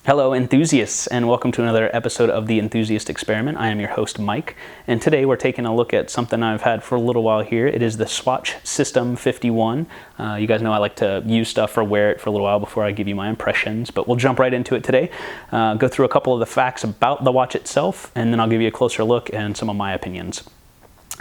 Hello enthusiasts, and welcome to another episode of the Enthusiast Experiment. I am your host Mike, and today we're taking a look at something I've had for a little while here. It is the Swatch Sistem51. You guys know I like to use stuff or wear it for a little while before I give you my impressions, but we'll jump right into it today. Go through a couple of the facts about the watch itself, and then I'll give you a closer look and some of my opinions.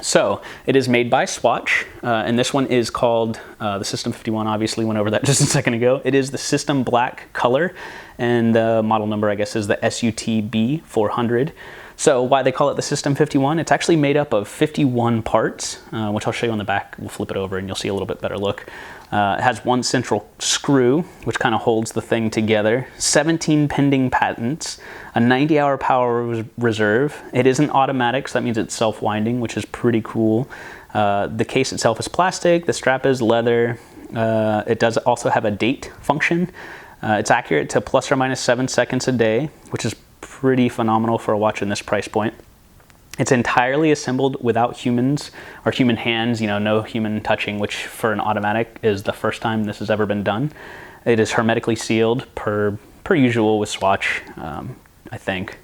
So, it is made by Swatch, and this one is called the Sistem51. Obviously went over that just a second ago. It is the System Black color, and the model number, I guess, is the SUTB 400. So why they call it the Sistem51? It's actually made up of 51 parts, which I'll show you on the back. We'll flip it over and you'll see a little bit better look. It has one central screw, which kind of holds the thing together, 17 pending patents, a 90-hour power reserve. It isn't automatic, so that means it's self-winding, which is pretty cool. The case itself is plastic, the strap is leather. It does also have a date function. It's accurate to plus or minus 7 seconds a day, which is pretty phenomenal for a watch in this price point. It's entirely assembled without humans or human hands, no human touching, which for an automatic is the first time this has ever been done. It is hermetically sealed per usual with Swatch, I think.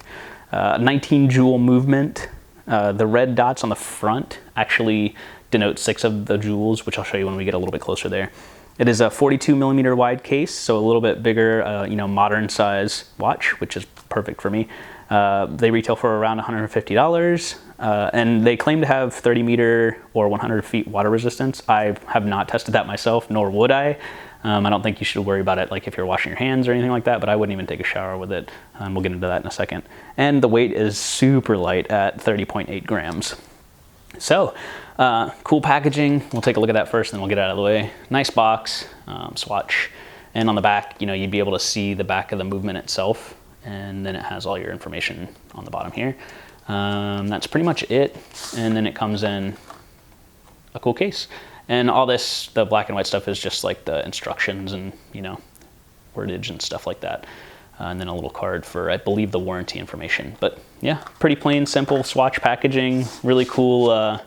19 jewel movement. The red dots on the front actually denote 6 of the jewels, which I'll show you when we get a little bit closer there. It is a 42 millimeter wide case, so a little bit bigger, modern size watch, which is perfect for me. They retail for around $150, and they claim to have 30 meter or 100 feet water resistance. I have not tested that myself, nor would I. I don't think you should worry about it like if you're washing your hands or anything like that, but I wouldn't even take a shower with it. We'll get into that in a second. And the weight is super light at 30.8 grams. So, cool packaging. We'll take a look at that first, and then we'll get out of the way. Nice box, Swatch. And on the back, you'd be able to see the back of the movement itself. And then it has all your information on the bottom here. That's pretty much it. And then it comes in a cool case. And all this, the black and white stuff, is just like the instructions and, wordage and stuff like that. And then a little card for, I believe, the warranty information. But yeah, pretty plain, simple Swatch packaging. Really cool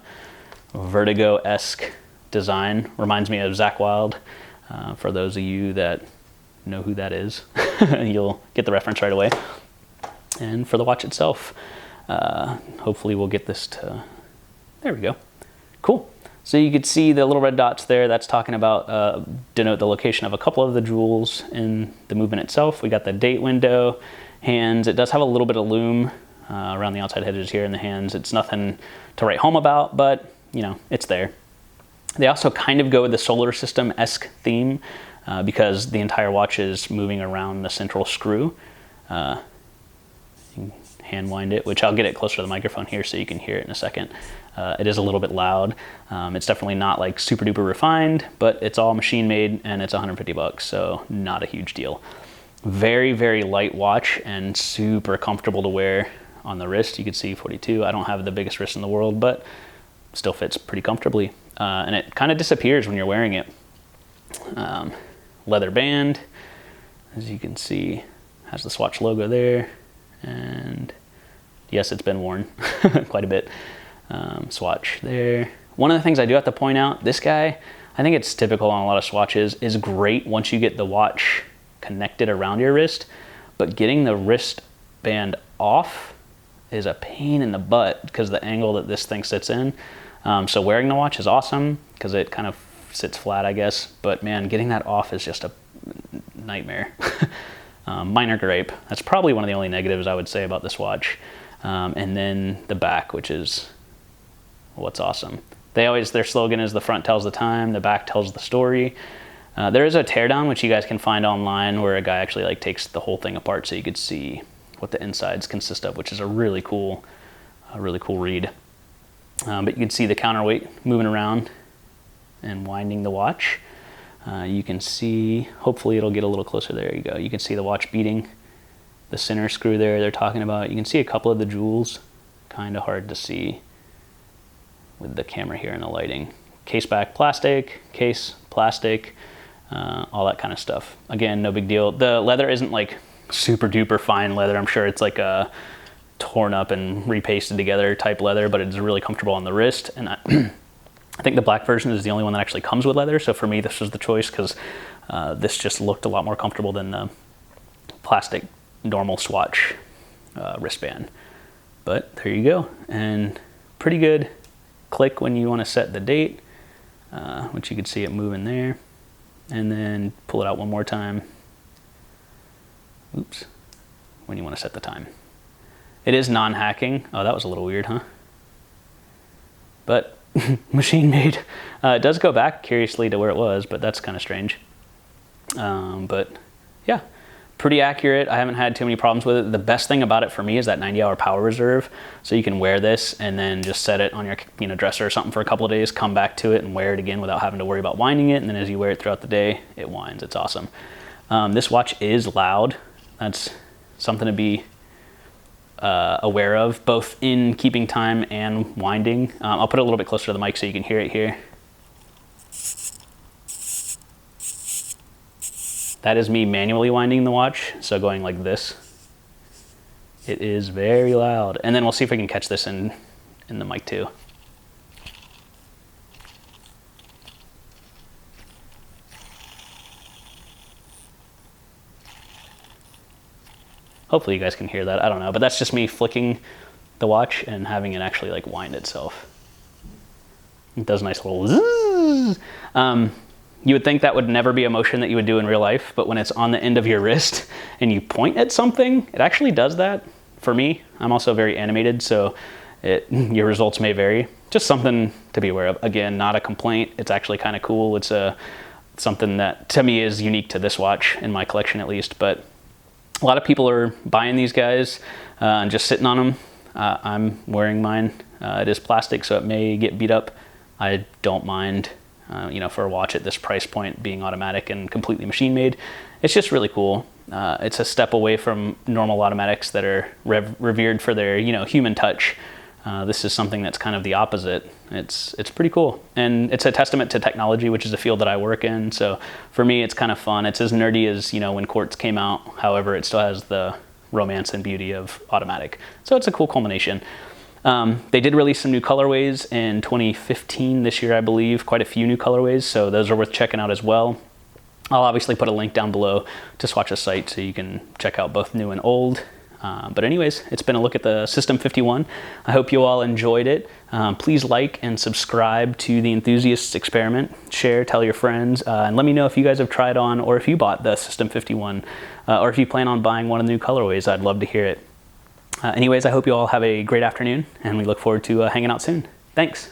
Vertigo-esque design. Reminds me of Zakk Wylde. For those of you that know who that is, you'll get the reference right away. And for the watch itself, hopefully we'll get this to, there we go. Cool. So you could see the little red dots there. That's talking about, denote the location of a couple of the jewels in the movement itself. We got the date window, hands. It does have a little bit of lume around the outside edges here in the hands. It's nothing to write home about, but it's there. They also kind of go with the solar system-esque theme because the entire watch is moving around the central screw. You can hand wind it, which I'll get it closer to the microphone here so you can hear it in a second. It is a little bit loud. It's definitely not like super duper refined, but it's all machine made and it's $150, so not a huge deal. Very, very light watch and super comfortable to wear on the wrist. You can see 42. I don't have the biggest wrist in the world, but still fits pretty comfortably. And it kind of disappears when you're wearing it. Leather band, as you can see, has the Swatch logo there. And yes, it's been worn quite a bit. Swatch there. One of the things I do have to point out, this guy, I think it's typical on a lot of Swatches, is great once you get the watch connected around your wrist, but getting the wristband off is a pain in the butt because of the angle that this thing sits in. So wearing the watch is awesome because it kind of sits flat, I guess, but man, getting that off is just a nightmare. Minor gripe. That's probably one of the only negatives I would say about this watch. And then the back, which is what's awesome. Their slogan is the front tells the time, the back tells the story. There is a teardown, which you guys can find online, where a guy actually takes the whole thing apart so you could see what the insides consist of, which is a really cool read. But you can see the counterweight moving around and winding the watch. You can see, hopefully it'll get a little closer. There you go. You can see the watch beating. The center screw there they're talking about. You can see a couple of the jewels. Kind of hard to see with the camera here and the lighting. Case back plastic, case plastic, all that kind of stuff. Again, no big deal. The leather isn't like super duper fine leather. I'm sure it's like a torn up and repasted together type leather, but it's really comfortable on the wrist. And I think the black version is the only one that actually comes with leather. So for me, this was the choice because this just looked a lot more comfortable than the plastic normal Swatch wristband. But there you go, and pretty good click when you want to set the date, which you can see it moving there, and then pull it out one more time. Oops, when you want to set the time. It is non-hacking. Oh, that was a little weird, huh? But machine made. It does go back curiously to where it was, but that's kind of strange. But yeah, pretty accurate. I haven't had too many problems with it. The best thing about it for me is that 90-hour power reserve. So you can wear this and then just set it on your dresser or something for a couple of days, come back to it and wear it again without having to worry about winding it. And then as you wear it throughout the day, it winds. It's awesome. This watch is loud. That's something to be aware of, both in keeping time and winding. I'll put it a little bit closer to the mic so you can hear it here. That is me manually winding the watch, so going like this. It is very loud. And then we'll see if we can catch this in the mic too. Hopefully you guys can hear that. I don't know, but that's just me flicking the watch and having it actually like wind itself. It does a nice little zzz. You would think that would never be a motion that you would do in real life, but when it's on the end of your wrist and you point at something, it actually does that for me. I'm also very animated, so your results may vary. Just something to be aware of. Again, not a complaint. It's actually kind of cool. It's something that to me is unique to this watch, in my collection at least, but a lot of people are buying these guys and just sitting on them. I'm wearing mine. It is plastic, so it may get beat up. I don't mind, for a watch at this price point being automatic and completely machine made. It's just really cool. It's a step away from normal automatics that are revered for their, human touch. This is something that's kind of the opposite. It's pretty cool. And it's a testament to technology, which is a field that I work in. So for me, it's kind of fun. It's as nerdy as, when Quartz came out. However, it still has the romance and beauty of automatic. So it's a cool culmination. They did release some new colorways in 2015 this year, I believe, quite a few new colorways. So those are worth checking out as well. I'll obviously put a link down below to Swatch's site so you can check out both new and old. But anyways, it's been a look at the Sistem51. I hope you all enjoyed it. Please like and subscribe to the Enthusiast experiment. Share, tell your friends, and let me know if you guys have tried on or if you bought the Sistem51 or if you plan on buying one of the new colorways. I'd love to hear it. Anyways, I hope you all have a great afternoon, and we look forward to hanging out soon. Thanks.